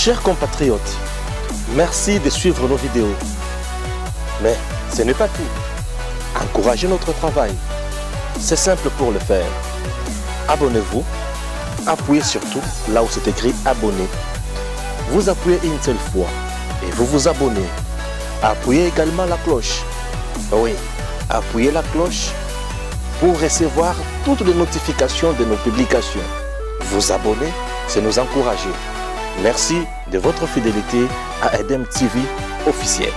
Chers compatriotes, merci de suivre nos vidéos. Mais ce n'est pas tout. Encouragez notre travail. C'est simple pour le faire. Abonnez-vous. Appuyez surtout là où c'est écrit abonner. Vous appuyez une seule fois et vous vous abonnez. Appuyez également la cloche. Oui, appuyez la cloche pour recevoir toutes les notifications de nos publications. Vous abonner, c'est nous encourager. Merci de votre fidélité à EDEM TV officiel.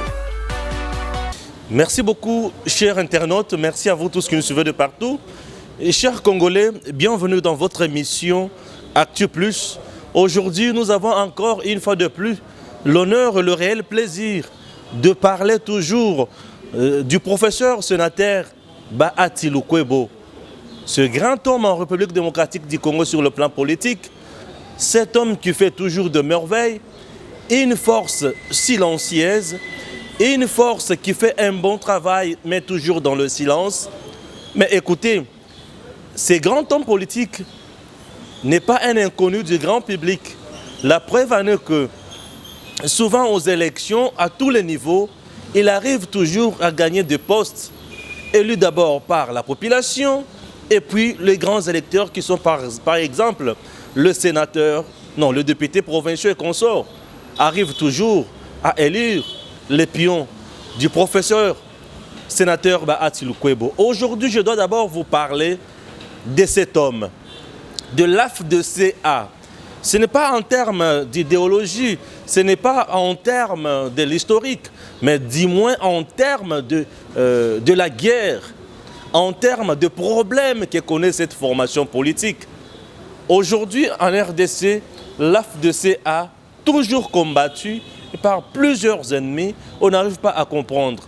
Merci beaucoup, chers internautes. Merci à vous tous qui nous suivez de partout. Et chers Congolais, bienvenue dans votre émission Actu Plus. Aujourd'hui, nous avons encore une fois de plus l'honneur et le réel plaisir de parler toujours du professeur sénateur Bahati Lukwebo. Ce grand homme en République démocratique du Congo sur le plan politique, cet homme qui fait toujours de merveilles, une force silencieuse, une force qui fait un bon travail, mais toujours dans le silence. Mais écoutez, ce grand homme politique n'est pas un inconnu du grand public. La preuve en est que, souvent aux élections, à tous les niveaux, il arrive toujours à gagner des postes, élus d'abord par la population, et puis les grands électeurs qui sont par exemple le sénateur, non, le député provincial et consort, arrivent toujours à élire les pions du professeur sénateur Bahati Lukwebo. Aujourd'hui, je dois d'abord vous parler de cet homme, de l'AFDCA. Ce n'est pas en termes d'idéologie, ce n'est pas en termes de l'historique, mais du moins en termes de la guerre, en termes de problèmes que connaît cette formation politique. Aujourd'hui, en RDC, l'AFDCA, toujours combattu par plusieurs ennemis, on n'arrive pas à comprendre.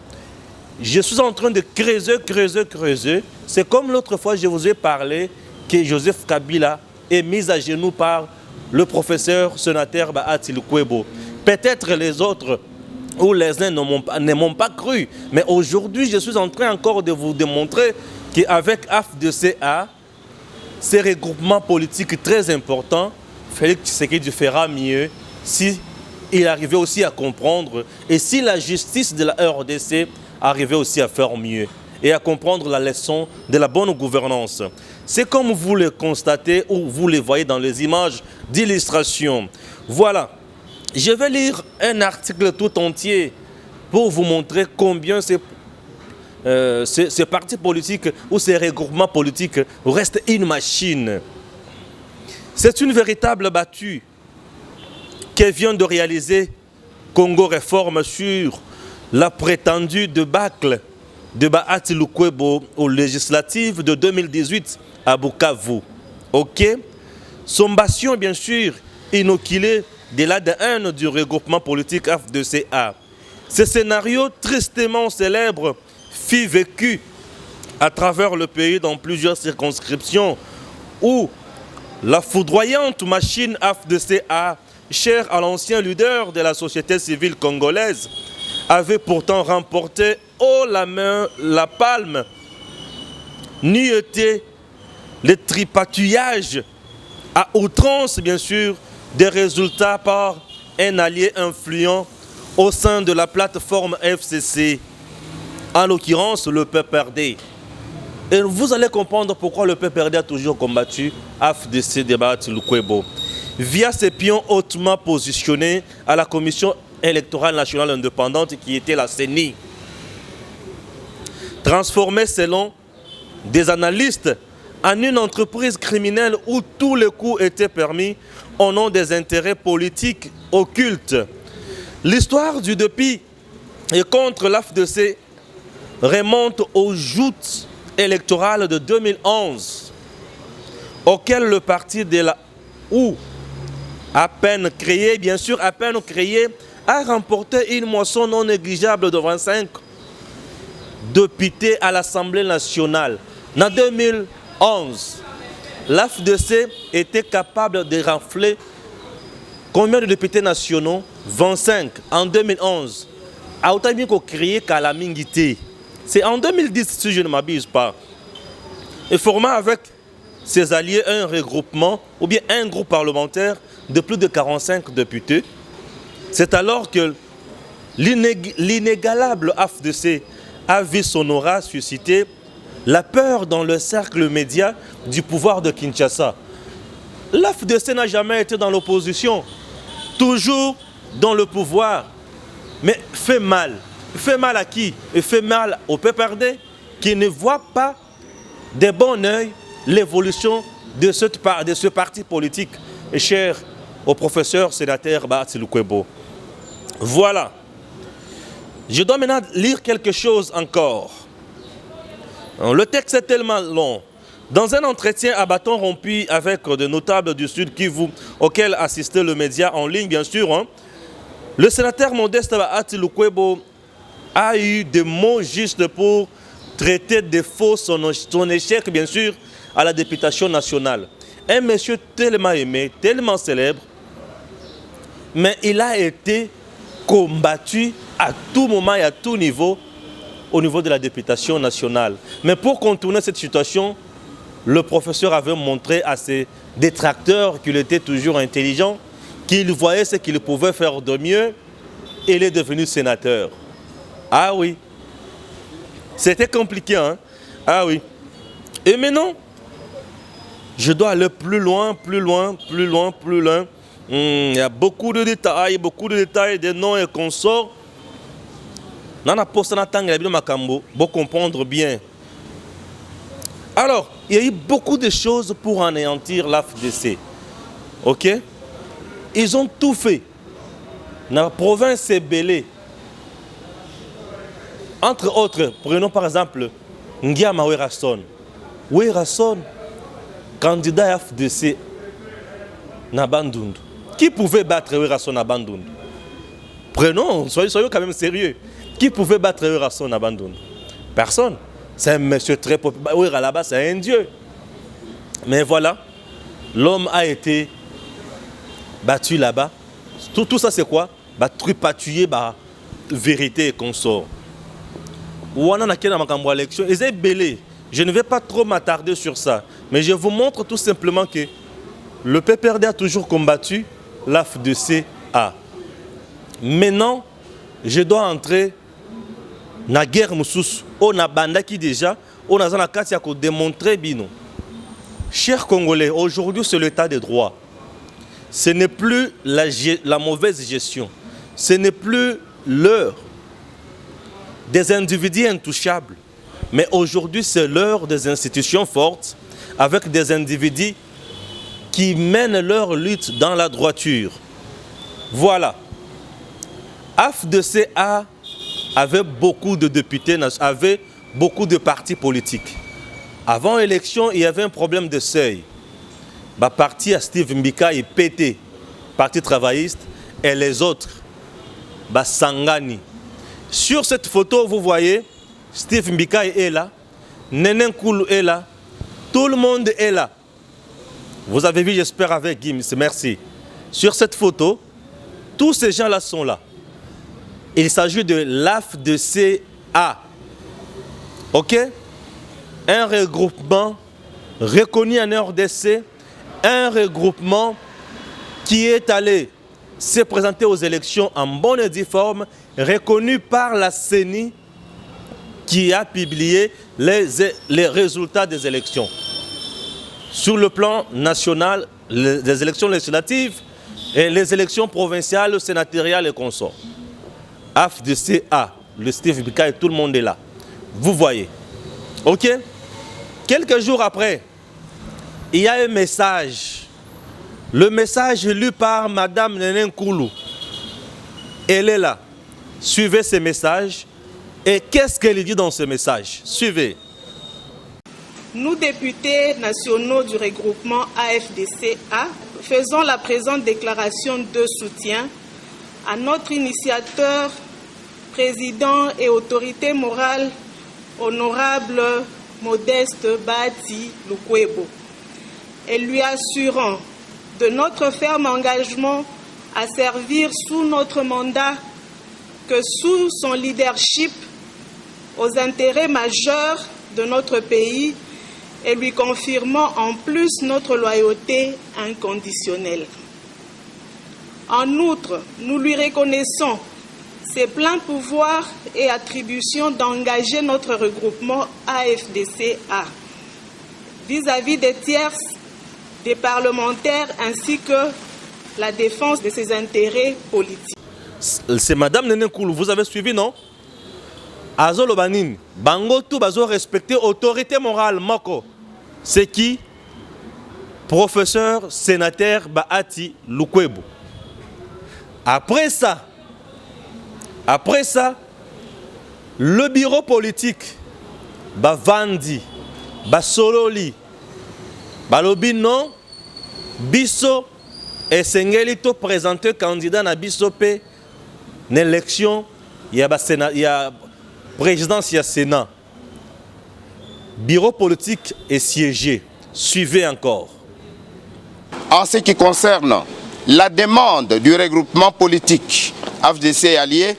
Je suis en train de creuser. C'est comme l'autre fois, je vous ai parlé que Joseph Kabila est mis à genoux par le professeur sénateur Bahati Lukwebo. Peut-être les autres ou les uns ne m'ont pas cru. Mais aujourd'hui, je suis en train encore de vous démontrer qu'avec AFDCA, ces regroupements politiques très importants, Félix Tshisekedi fera mieux si il arrivait aussi à comprendre et si la justice de la RDC arrivait aussi à faire mieux et à comprendre la leçon de la bonne gouvernance. C'est comme vous le constatez ou vous le voyez dans les images d'illustration. Voilà, je vais lire un article tout entier pour vous montrer combien ces partis politiques ou ces regroupements politiques restent une machine. C'est une véritable battue que vient de réaliser Congo Réforme sur la prétendue débâcle de Bahati Lukwebo aux législatives de 2018 à Bukavu. Ok? Sommation, bien sûr, inoculée de l'ADN du regroupement politique AFDCA. Ce scénario tristement célèbre fut vécu à travers le pays dans plusieurs circonscriptions où la foudroyante machine AFDCA, chère à l'ancien leader de la société civile congolaise, avait pourtant remporté haut la main la palme, n'eût été le tripatouillage à outrance, bien sûr, des résultats par un allié influent au sein de la plateforme FCC, en l'occurrence le PPRD. Et vous allez comprendre pourquoi le PPRD a toujours combattu AFDC de Bahati Lukwebo. Via ses pions hautement positionnés à la Commission électorale nationale indépendante qui était la CENI. Transformée selon des analystes en une entreprise criminelle où tous les coups étaient permis au nom des intérêts politiques occultes. L'histoire du DEPI et contre l'AFDC remonte aux joutes électorales de 2011, auxquelles le parti de la OU, à peine créé, a remporté une moisson non négligeable de 25 députés à l'Assemblée nationale. En 2011, l'AFDC était capable de rafler combien de députés nationaux? 25 en 2011. A autant bien qu'on créé Kalamingité. C'est en 2010, si je ne m'abuse pas. Et formant avec ses alliés un regroupement ou bien un groupe parlementaire de plus de 45 députés C'est alors que l'inégalable AFDC a vu son aura susciter la peur dans le cercle média du pouvoir de Kinshasa. L'AFDC n'a jamais été dans l'opposition, toujours dans le pouvoir, mais fait mal. Fait mal à qui? Il fait mal au PPRD qui ne voit pas de bon oeil l'évolution de ce parti politique. Et cher au professeur sénateur Bahati Lukwebo. Voilà. Je dois maintenant lire quelque chose encore. Le texte est tellement long. Dans un entretien à bâton rompu avec des notables du Sud Kivu, auquel assistait le média en ligne, bien sûr, le sénateur Modeste Bahati Lukwebo a eu des mots justes pour traiter de faux son échec, bien sûr, à la députation nationale. Un monsieur tellement aimé, tellement célèbre, mais il a été combattu à tout moment et à tout niveau au niveau de la députation nationale. Mais pour contourner cette situation, le professeur avait montré à ses détracteurs qu'il était toujours intelligent, qu'il voyait ce qu'il pouvait faire de mieux, et il est devenu sénateur. Ah oui, c'était compliqué, hein? Ah oui. Et maintenant, je dois aller plus loin, plus loin, plus loin, plus loin. Il y a beaucoup de détails, des noms et consorts. Nana Postana Tang et Makambo, pour comprendre bien. Alors, il y a eu beaucoup de choses pour anéantir l'AFDC. Ok? Ils ont tout fait. Dans la province Bélé. Entre autres, prenons par exemple Ngiama Werason. Werason, candidat à FDC na Bandundu. Qui pouvait battre Werason à Bandundu? Prenons, soyons quand même sérieux. Qui pouvait battre Werason à Bandundu? Personne. C'est un monsieur très populaire. Là-bas, c'est un dieu. Mais voilà, l'homme a été battu là-bas. Tout ça, c'est quoi? Tripatouillé, vérité et consort. Je ne vais pas trop m'attarder sur ça, mais je vous montre tout simplement que le PPRD a toujours combattu l'AFDC-A. Maintenant, je dois entrer dans la guerre Moussous, on a banda qui déjà, on a démontré bino. Chers Congolais, aujourd'hui c'est l'état des droits. Ce n'est plus la mauvaise gestion, ce n'est plus l'heure des individus intouchables. Mais aujourd'hui, c'est l'heure des institutions fortes avec des individus qui mènent leur lutte dans la droiture. Voilà. AFDC-A avait beaucoup de députés, avait beaucoup de partis politiques. Avant l'élection, il y avait un problème de seuil. Le parti à Steve Mbika est pété. Parti travailliste et les autres, Sangani. Sur cette photo, vous voyez, Steve Mbika est là, Nenen Koulou est là, tout le monde est là. Vous avez vu, j'espère, avec Gims, merci. Sur cette photo, tous ces gens-là sont là. Il s'agit de l'AFDC-A. Ok? Un regroupement reconnu en RDC, un regroupement qui est allé se présenter aux élections en bonne et due forme, reconnu par la CENI qui a publié les résultats des élections. Sur le plan national, les élections législatives et les élections provinciales, sénatoriales et consorts. AFDC-A, le Steve Mbika et tout le monde est là. Vous voyez. Ok? Quelques jours après, il y a un message. Le message lu par Madame Nenen Koulou. Elle est là. Suivez ce message. Et qu'est-ce qu'elle dit dans ce message? Suivez. Nous, députés nationaux du regroupement AFDC-A, faisons la présente déclaration de soutien à notre initiateur, président et autorité morale, honorable Modeste Bahati Lukwebo, et lui assurant de notre ferme engagement à servir sous notre mandat que sous son leadership aux intérêts majeurs de notre pays et lui confirmant en plus notre loyauté inconditionnelle. En outre, nous lui reconnaissons ses pleins pouvoirs et attributions d'engager notre regroupement AFDCA vis-à-vis des tierces, des parlementaires ainsi que la défense de ses intérêts politiques. C'est Madame Nene Koulou, vous avez suivi, non? Azo Lobanin, Bango tout bazo respecter autorité morale, Moko. C'est qui? Professeur sénateur Bahati Lukwebo. Après ça, le bureau politique, Bavandi, Basololi, Balobi non, Bisso et Sengelito présenté candidat na Bisso P, l'élection, il y a présidence, il y a Sénat. Bureau politique est siégé. Suivez encore. En ce qui concerne la demande du regroupement politique AFDC et alliés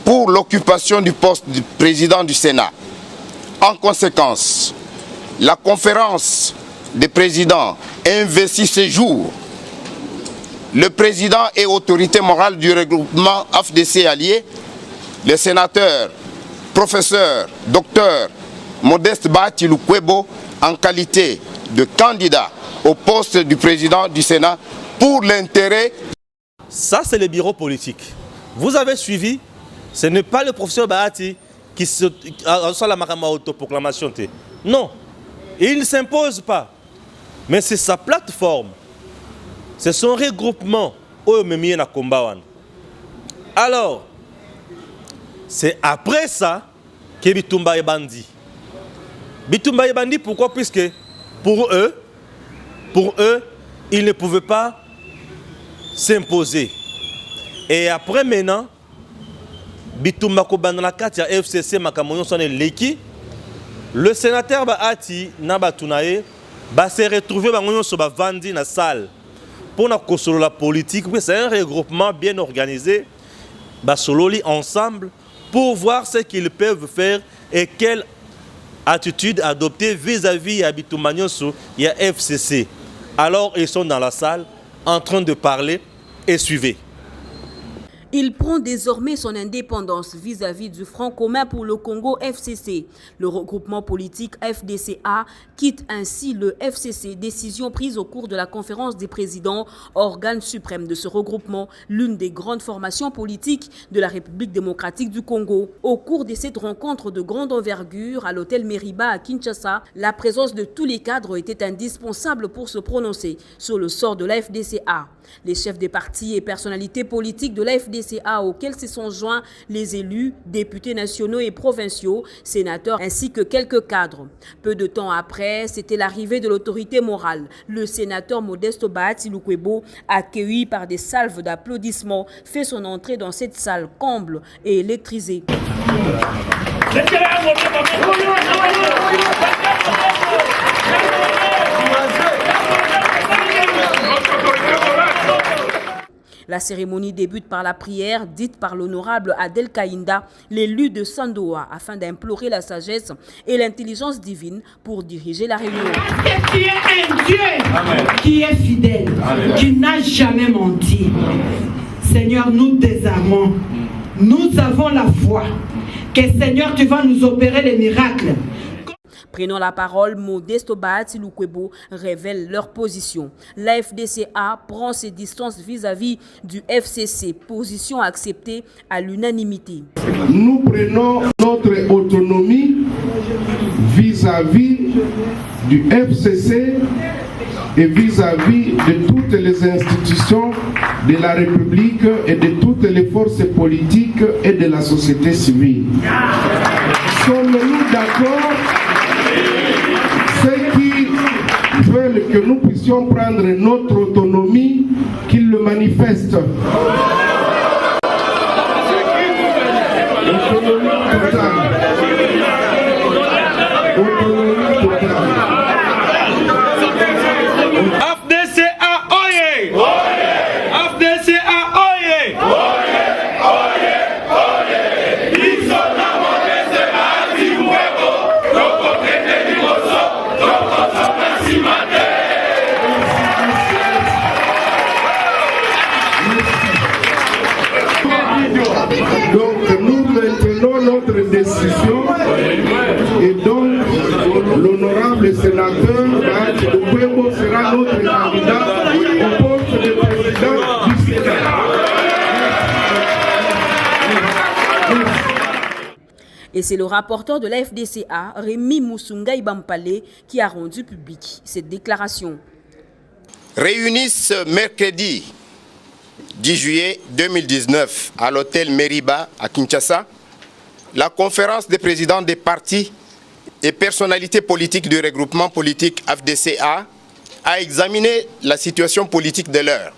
pour l'occupation du poste du président du Sénat. En conséquence, la conférence des présidents investit ce jour le président et autorité morale du regroupement AFDC et alliés, le sénateur, professeur, docteur Modeste Bahati Lukwebo en qualité de candidat au poste du président du Sénat pour l'intérêt. Ça, c'est le bureau politique. Vous avez suivi, ce n'est pas le professeur Bahati qui a la marama autoproclamation. Non, il ne s'impose pas. Mais c'est sa plateforme. C'est son regroupement. Alors, c'est après ça que Bitumba est bandit. Bitumba est bandit, pourquoi? Puisque pour eux, ils ne pouvaient pas s'imposer. Et après maintenant, Bitumba Kobandana Katia FCC Makamoyon Sone Leki, le sénateur Bahati Nabatunae va se retrouver dans Vandi na salle pour la politique. C'est un regroupement bien organisé. Basololi ensemble pour voir ce qu'ils peuvent faire et quelle attitude adopter vis-à-vis de Bitumbanyoso et FCC. Alors ils sont dans la salle en train de parler et suivez. Il prend désormais son indépendance vis-à-vis du Front commun pour le Congo FCC. Le regroupement politique FDCA quitte ainsi le FCC, décision prise au cours de la conférence des présidents, organe suprême de ce regroupement, l'une des grandes formations politiques de la République démocratique du Congo. Au cours de cette rencontre de grande envergure à l'hôtel Meriba à Kinshasa, la présence de tous les cadres était indispensable pour se prononcer sur le sort de la FDCA. Les chefs des partis et personnalités politiques de la FDCA auxquels se sont joints les élus, députés nationaux et provinciaux, sénateurs ainsi que quelques cadres. Peu de temps après, c'était l'arrivée de l'autorité morale. Le sénateur Modeste Bahati Lukwebo, accueilli par des salves d'applaudissements, fait son entrée dans cette salle comble et électrisée. La cérémonie débute par la prière dite par l'honorable Adel Kaïnda, l'élu de Sandoa, afin d'implorer la sagesse et l'intelligence divine pour diriger la réunion. Parce que tu es un Dieu qui est fidèle, qui n'a jamais menti. Seigneur, nous désarmons. Nous avons la foi que Seigneur, tu vas nous opérer les miracles. Prenant la parole, Modeste Bahati Lukwebo révèle leur position. La FDCA prend ses distances vis-à-vis du FCC, position acceptée à l'unanimité. Nous prenons notre autonomie vis-à-vis du FCC et vis-à-vis de toutes les institutions de la République et de toutes les forces politiques et de la société civile. Sommes-nous d'accord? Ceux qui veulent que nous puissions prendre notre autonomie, qu'ils le manifestent. Autonomie totale. Autonomie totale. FDCA oye! FDCA oye! décision et donc l'honorable sénateur Bahati Lukwebo sera notre candidat au poste de président du Sénat. Et c'est le rapporteur de la FDCA, Rémi Moussounga Ibampale, qui a rendu public cette déclaration. Réunis ce mercredi 10 juillet 2019 à l'hôtel Meriba à Kinshasa, la conférence des présidents des partis et personnalités politiques du regroupement politique FDCA a examiné la situation politique de l'heure.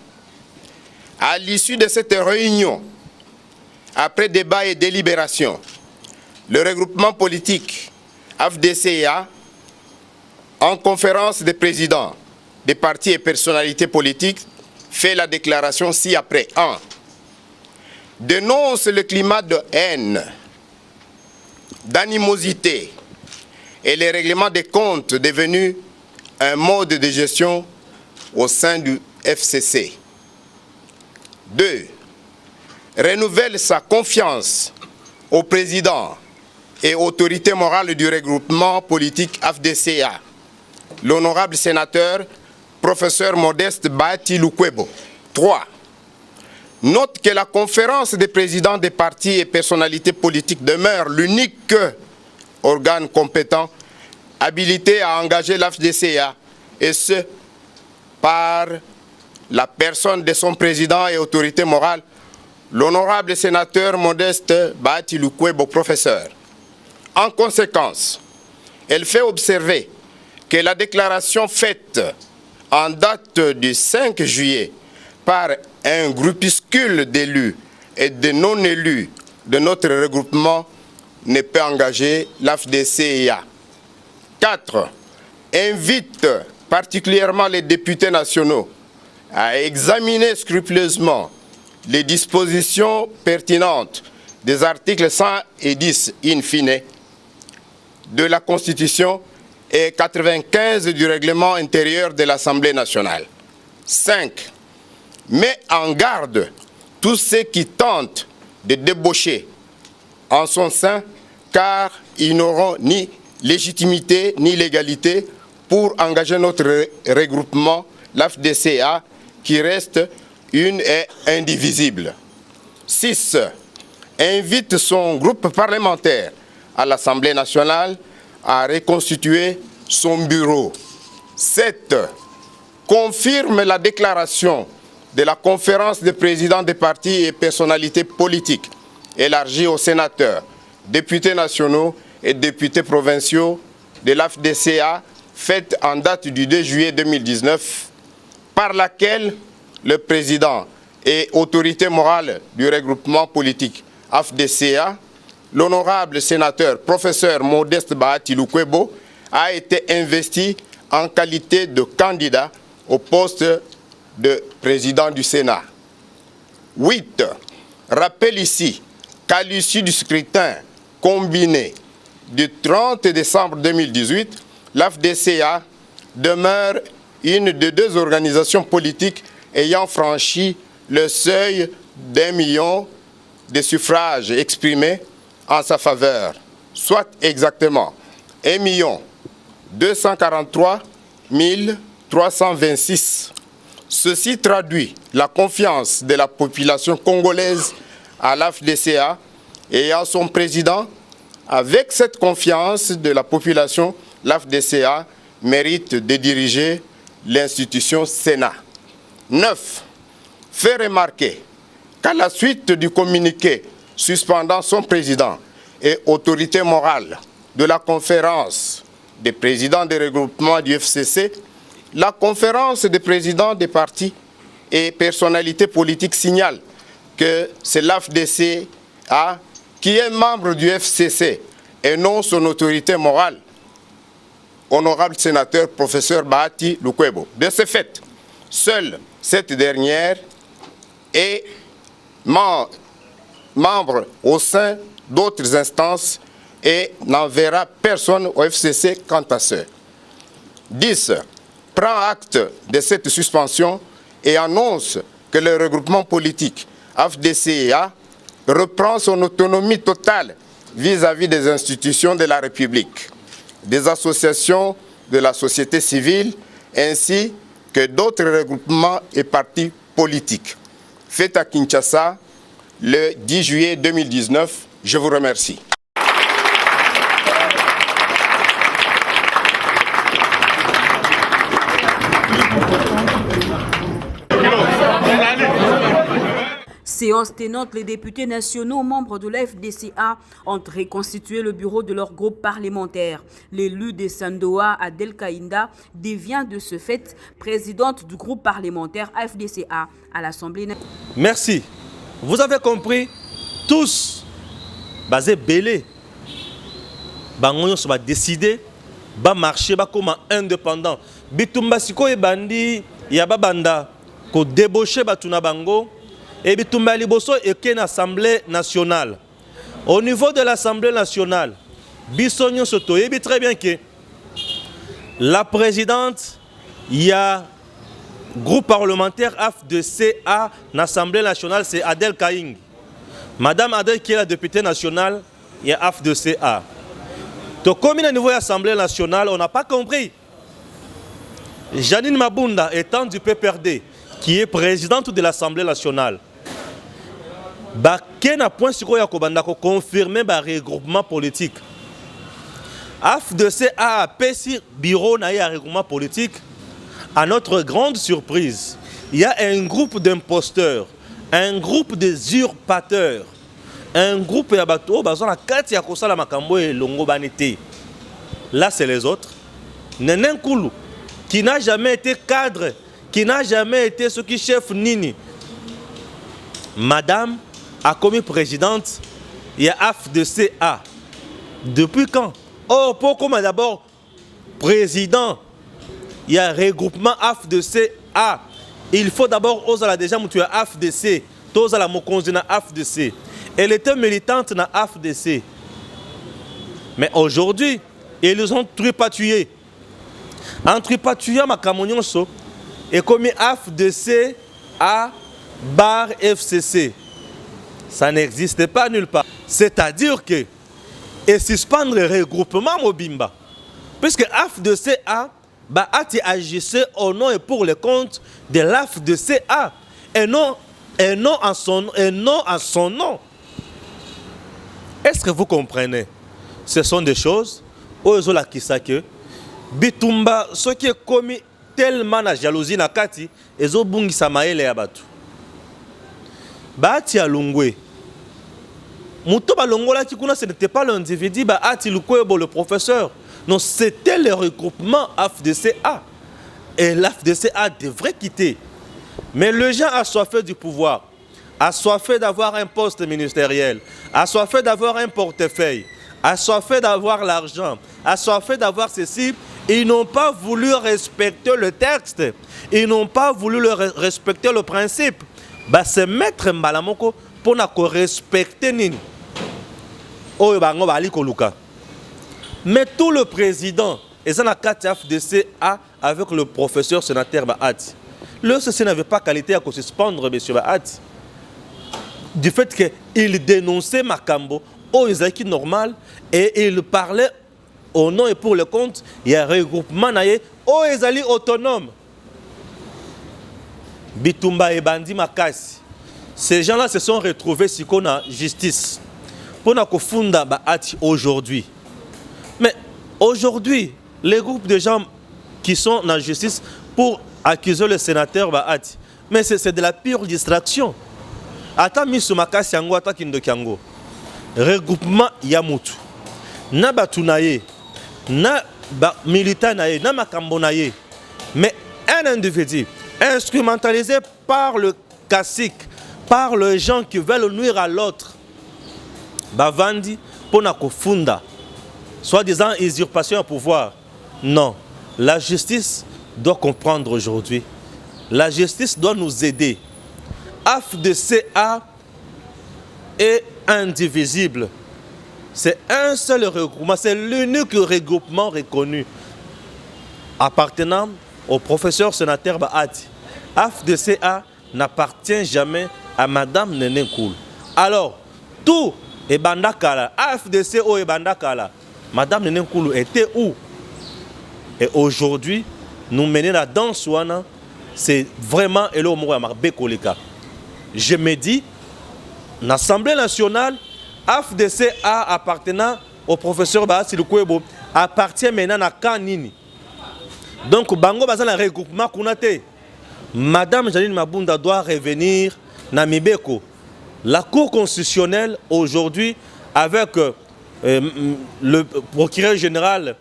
À l'issue de cette réunion, après débat et délibération, le regroupement politique FDCA, en conférence des présidents des partis et personnalités politiques, fait la déclaration ci-après. 1. Dénonce le climat de haine, d'animosité et les règlements des comptes devenus un mode de gestion au sein du FCC. 2. Renouvelle sa confiance au président et autorité morale du regroupement politique FDCA, l'honorable sénateur professeur Modeste Bahati Lukwebo. 3. Note que la conférence des présidents des partis et personnalités politiques demeure l'unique organe compétent habilité à engager l'FDCA, et ce, par la personne de son président et autorité morale, l'honorable sénateur Modeste Bahati Lukwebo, professeur. En conséquence, elle fait observer que la déclaration faite en date du 5 juillet par un groupuscule d'élus et de non-élus de notre regroupement ne peut engager l'FDCA. 4. Invite particulièrement les députés nationaux à examiner scrupuleusement les dispositions pertinentes des articles 110 in fine de la Constitution et 95 du règlement intérieur de l'Assemblée nationale. 5. Met en garde tous ceux qui tentent de débaucher en son sein, car ils n'auront ni légitimité ni légalité pour engager notre regroupement, l'FDCA, qui reste une et indivisible. 6. Invite son groupe parlementaire à l'Assemblée nationale à reconstituer son bureau. 7. Confirme la déclaration de la conférence des présidents des partis et personnalités politiques élargie aux sénateurs, députés nationaux et députés provinciaux de l'FDCA, faite en date du 2 juillet 2019, par laquelle le président et autorité morale du regroupement politique FDCA, l'honorable sénateur professeur Modeste Bahati Lukwebo, a été investi en qualité de candidat au poste de président du Sénat. 8. Rappelle ici qu'à l'issue du scrutin combiné du 30 décembre 2018, l'FDCA demeure une des deux organisations politiques ayant franchi le seuil d'1 million de suffrages exprimés en sa faveur, soit exactement 1 243 326. Ceci traduit la confiance de la population congolaise à l'FDCA et à son président. Avec cette confiance de la population, l'FDCA mérite de diriger l'institution Sénat. 9. Fait remarquer qu'à la suite du communiqué suspendant son président et autorité morale de la conférence des présidents des regroupements du FCC, la conférence des présidents des partis et personnalités politiques signale que c'est l'FDCA qui est membre du FCC et non son autorité morale, honorable sénateur professeur Bahati Lukwebo. De ce fait, seule cette dernière est membre au sein d'autres instances et n'enverra personne au FCC quant à ce. 10. Prend acte de cette suspension et annonce que le regroupement politique FDCA reprend son autonomie totale vis-à-vis des institutions de la République, des associations de la société civile, ainsi que d'autres regroupements et partis politiques. Fait à Kinshasa le 10 juillet 2019. Je vous remercie. Séance tenante, les députés nationaux membres de la FDCA ont reconstitué le bureau de leur groupe parlementaire. L'élu de Sandoa, Adel Kainda, devient de ce fait présidente du groupe parlementaire FDCA à l'Assemblée nationale. Merci. Vous avez compris, tous, basés belé, bangoyon va décider, va marcher, va comme indépendant. Bitumba siko e bandi, yaba banda, ko débaucher batuna bango. Et bitumba liboso et ken Assemblée nationale. Au niveau de l'Assemblée nationale, Bissonio Soto, et très bien que la présidente, il y a groupe parlementaire AFDCA, l'Assemblée nationale, c'est Adel Kaing. Madame Adel qui est la députée nationale, il y a AFDCA. Donc comme au niveau de l'Assemblée nationale, on n'a pas compris. Janine Mabunda étant du PPRD, qui est présidente de l'Assemblée nationale, quel point sur quoi confirmer le regroupement politique. AFDCA a payé bureau na regroupement politique. À notre grande surprise, il y a un groupe d'imposteurs, un groupe d'usurpateurs, un groupe là c'est les autres. Nenen Koulou, qui n'a jamais été cadre, qui n'a jamais été ce qui chef Nini. Madame a commis présidente, il y a AFDCA. Depuis quand? Oh, pourquoi d'abord président? Il y a regroupement AFDCA. Il faut d'abord oser la déjà tu as AFDC, oser la mokonzi na AFDC. Elle était militante na AFDC. Mais aujourd'hui, ils ont tripatouillé. En tripatouillant ma camonionso et commis AFDC à bar FCC. Ça n'existe pas nulle part. C'est-à-dire que et suspendre le regroupement Mobimba. Puisque AFDCA agissait au nom et pour le compte de l'AFDCA et non à son nom. Est-ce que vous comprenez? Ce sont des choses où ils ont la kisake. Bitumba, ce qui est commis tellement la jalousie na kati, ils ont bungi samaele ya batu. Bati ya lungwe. Mouto ba longola tikuna, ce n'était pas l'individu, ati lukwebo le professeur. Non, c'était le regroupement AFDCA. Et l'AFDCA devrait quitter. Mais le gens assoiffé du pouvoir, assoiffé d'avoir un poste ministériel, assoiffé d'avoir un portefeuille, assoiffé d'avoir l'argent, assoiffé d'avoir ceci, ils n'ont pas voulu respecter le texte. Ils n'ont pas voulu respecter le principe. C'est mettre Mbalamoko pour respecter Nini. Mais tout le président, et ça n'a qu'à FDCA avec le professeur sénateur Bahati. Le CC n'avait pas qualité à suspendre M. Bahati. Du fait qu'il dénonçait Makambo, Isaki normal, et il parlait au nom et pour le compte, il y a un regroupement Isali autonome. Bitumba et Bandi Makasi. Ces gens-là se sont retrouvés si qu'on a justice. Pour nous fonder Bahati aujourd'hui. Mais aujourd'hui, les groupes de gens qui sont dans la justice pour accuser le sénateur Bahati, mais c'est de la pure distraction. Attends, Misu Makasi Yango, attends Kindo Kiango. Regroupement Yamutu. Na Batunaye, na Militanaye, na Makambonaye. Mais un individu instrumentalisé par le cacique, par les gens qui veulent nuire à l'autre, Bavandi, Ponako Funda. Soi-disant usurpation au pouvoir. Non. La justice doit comprendre aujourd'hui. La justice doit nous aider. AFDCA est indivisible. C'est un seul regroupement. C'est l'unique regroupement reconnu appartenant au professeur sénateur Bahati. AFDCA n'appartient jamais à Madame Nenen Koul. Alors, tout et Bandakala, AFDC O et Bandakala. Madame Néné Nkoulou était où? Et aujourd'hui, nous menons la danse, c'est vraiment Elo Moura Marbe Koleka. Je me dis, l'Assemblée nationale, AFDC A appartenant au professeur Bahasi Lukwebo, appartient maintenant à Kanini. Donc, Bango Bazan a regroupement Kounate. Madame Janine Mabunda doit revenir na Mibeko. La Cour constitutionnelle, aujourd'hui, avec le procureur général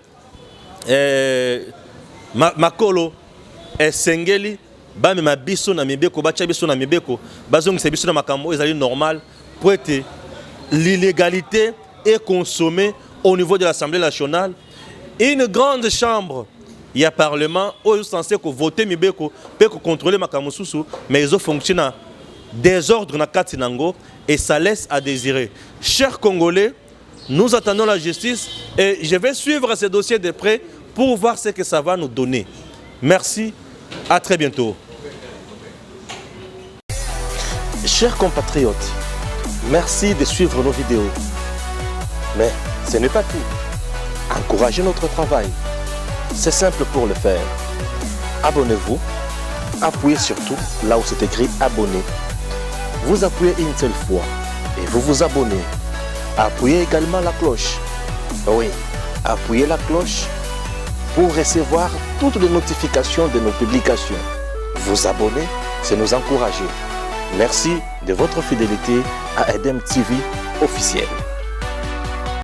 Makolo et Sengeli, Bamema Bisso na Mibeko, Bacha Bisso na Mibeko, Bazong Sebisso na Makambo, ils normal pour être l'illégalité est consommée au niveau de l'Assemblée nationale. Une grande chambre, il y a parlement, où ils sont censés voter Mibeko, peut contrôler Makamususu, mais ils ont fonctionné désordre na Katinango et ça laisse à désirer. Chers Congolais, nous attendons la justice et je vais suivre ce dossier de près pour voir ce que ça va nous donner. Merci, à très bientôt. Chers compatriotes, merci de suivre nos vidéos. Mais ce n'est pas tout. Encouragez notre travail. C'est simple pour le faire. Abonnez-vous. Appuyez surtout là où c'est écrit abonner. Vous appuyez une seule fois et vous vous abonnez. Appuyez également la cloche. Oui, appuyez la cloche pour recevoir toutes les notifications de nos publications. Vous abonner, c'est nous encourager. Merci de votre fidélité à Edem TV officiel.